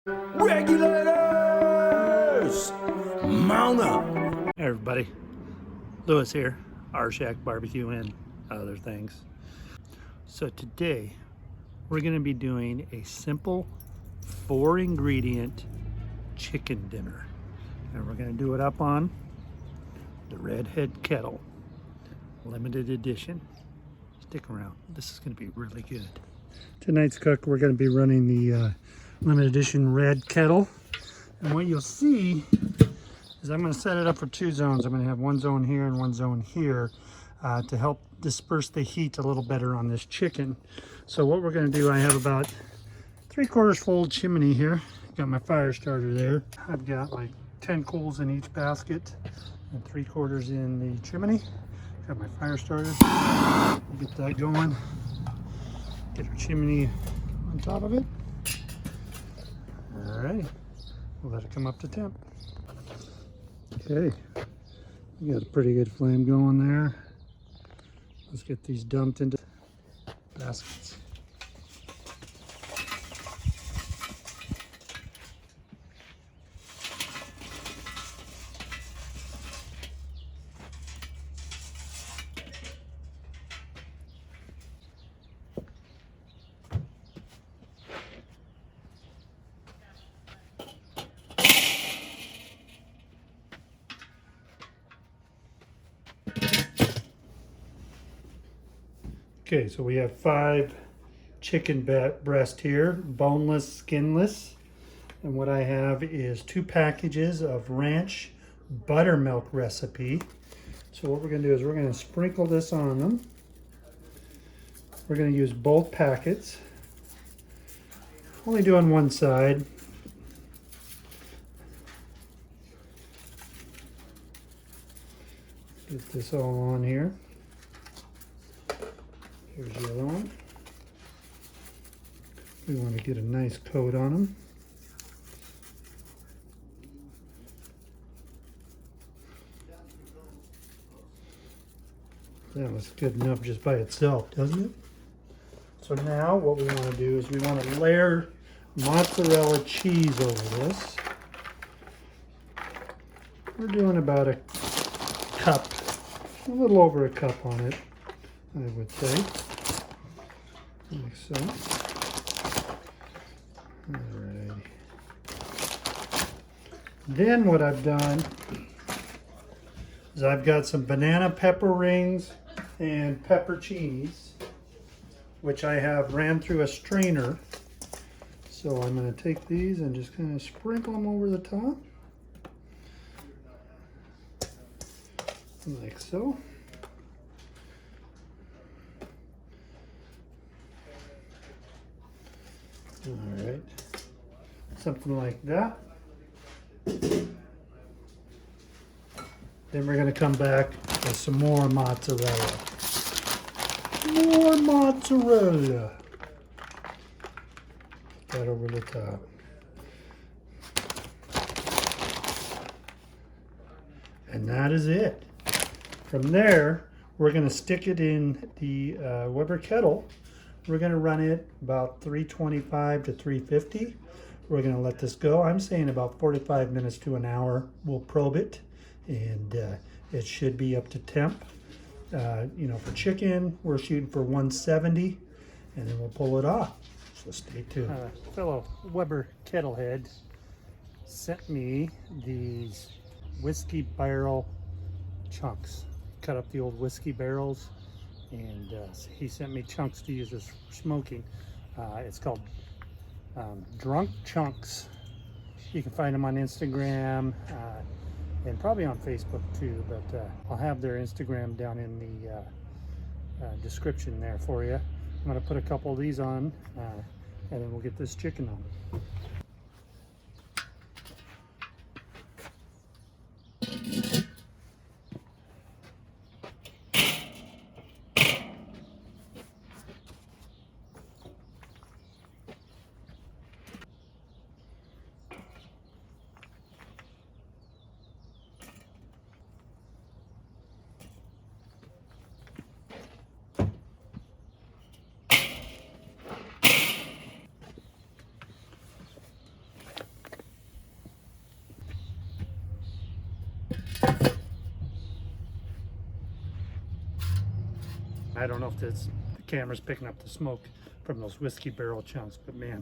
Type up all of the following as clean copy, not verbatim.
Regulators! Mount up! Hey everybody, Lewis here, Rshackbbq and other things. So today we're going to be doing a simple 4-ingredient chicken dinner. And we're going to do it up on the Redhead Kettle, limited edition. Stick around, this is going to be really good. Tonight's cook, we're going to be running the limited edition red kettle. And what you'll see is I'm going to set it up for 2 zones. I'm going to have 1 zone here and 1 zone here to help disperse the heat a little better on this chicken. So what we're going to do, I have about 3/4 full chimney here. Got my fire starter there. I've got like 10 coals in each basket and 3/4 in the chimney. Got my fire starter. We'll get that going. Get our chimney on top of it. All right, we'll let it come up to temp. Okay, we got a pretty good flame going there. Let's get these dumped into baskets. Okay, so we have 5 chicken breast here, boneless, skinless. And what I have is 2 packages of ranch buttermilk recipe. So what we're going to do is we're going to sprinkle this on them. We're going to use both packets. Only doing one side. Get this all on here. Here's the other one. We want to get a nice coat on them. That was good enough just by itself, doesn't it? So now what we want to do is we want to layer mozzarella cheese over this. We're doing about a cup, a little over a cup on it, I would say. Like so. Alrighty. Then what I've done is I've got some banana pepper rings and pepperchinis, which I have ran through a strainer. So I'm going to take these and just kind of sprinkle them over the top. Like so. All right, something like that. Then we're going to come back with some more mozzarella. More mozzarella. Put that over the top. And that is it. From there, we're going to stick it in the Weber kettle. We're going to run it about 325 to 350. We're going to let this go. I'm saying about 45 minutes to an hour. We'll probe it, and it should be up to temp. You know, for chicken, we're shooting for 170, and then we'll pull it off. So stay tuned. Fellow Weber kettle head sent me these whiskey barrel chunks. Cut up the old whiskey barrels. And he sent me chunks to use as for smoking. It's called Drunk Chunks. You can find them on Instagram and probably on Facebook too, but I'll have their Instagram down in the description there for you. I'm going to put a couple of these on and then we'll get this chicken on. I don't know if the camera's picking up the smoke from those whiskey barrel chunks, but man,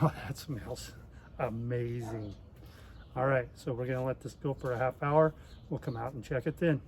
oh, that smells amazing. All right, so we're gonna let this go for a half hour. We'll come out and check it then.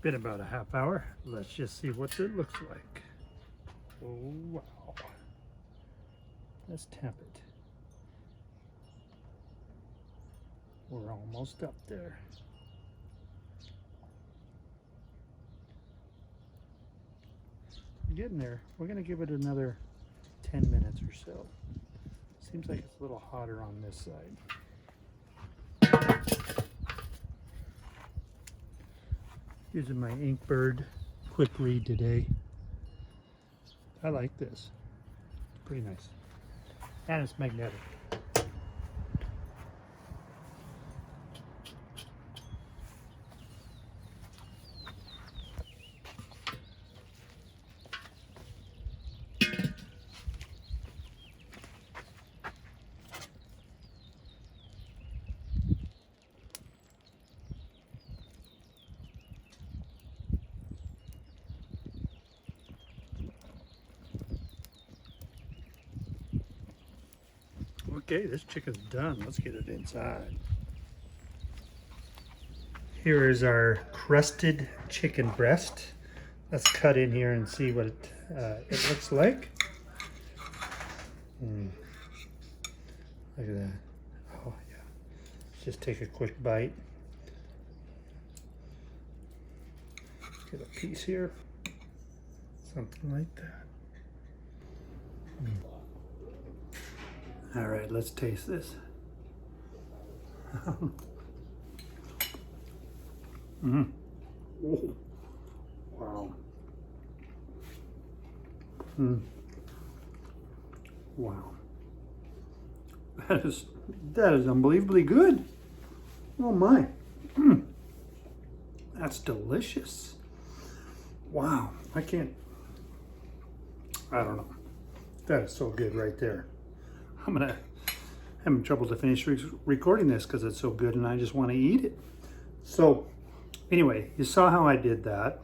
Been about a half hour. Let's just see what it looks like. Oh wow. Let's temp it. We're almost up there. We're getting there. We're gonna give it another 10 minutes or so. Seems like it's a little hotter on this side. Using my Inkbird quick read today. I like this. It's pretty nice. And it's magnetic. Okay, this chicken's done. Let's get it inside. Here is our crusted chicken breast. Let's cut in here and see what it looks like. Look at that. Oh yeah. Let's just take a quick bite. Get a piece here. Something like that. All right, let's taste this. Oh, wow. Wow. That is unbelievably good. Oh my. That's delicious. Wow. I don't know. That is so good right there. I'm having trouble to finish recording this because it's so good and I just want to eat it. So anyway, you saw how I did that.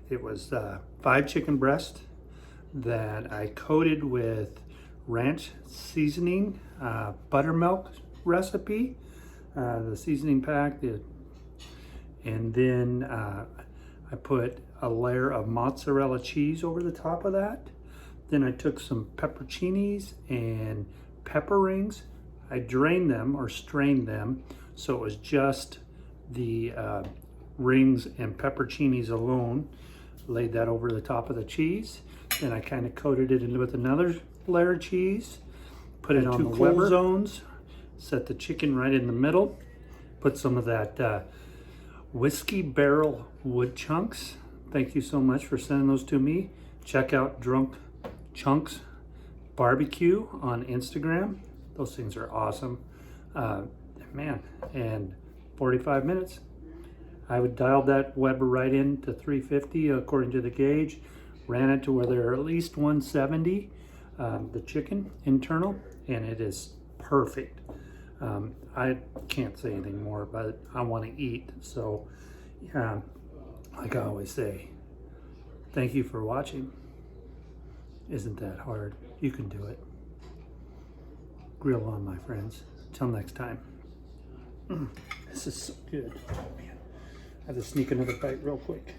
It was 5 chicken breast that I coated with ranch seasoning, buttermilk recipe, the seasoning pack, and then I put a layer of mozzarella cheese over the top of that. Then I took some pepperchinis and pepper rings. I drained them or strained them so it was just the rings and pepperchinis alone. Laid that over the top of the cheese. Then I kind of coated it in with another layer of cheese. Put it on the Weber zones. Set the chicken right in the middle. Put some of that whiskey barrel wood chunks. Thank you so much for sending those to me. Check out Drunk Chunks Barbecue on Instagram. Those things are awesome. Man, and 45 minutes. I would dial that Weber right in to 350 according to the gauge. Ran it to where they're at least 170, the chicken internal, and it is perfect. I can't say anything more, but I want to eat. So, like I always say, thank you for watching. Isn't that hard? You can do it. Grill on, my friends. Till next time. This is so good. Oh, man. I have to sneak another bite real quick.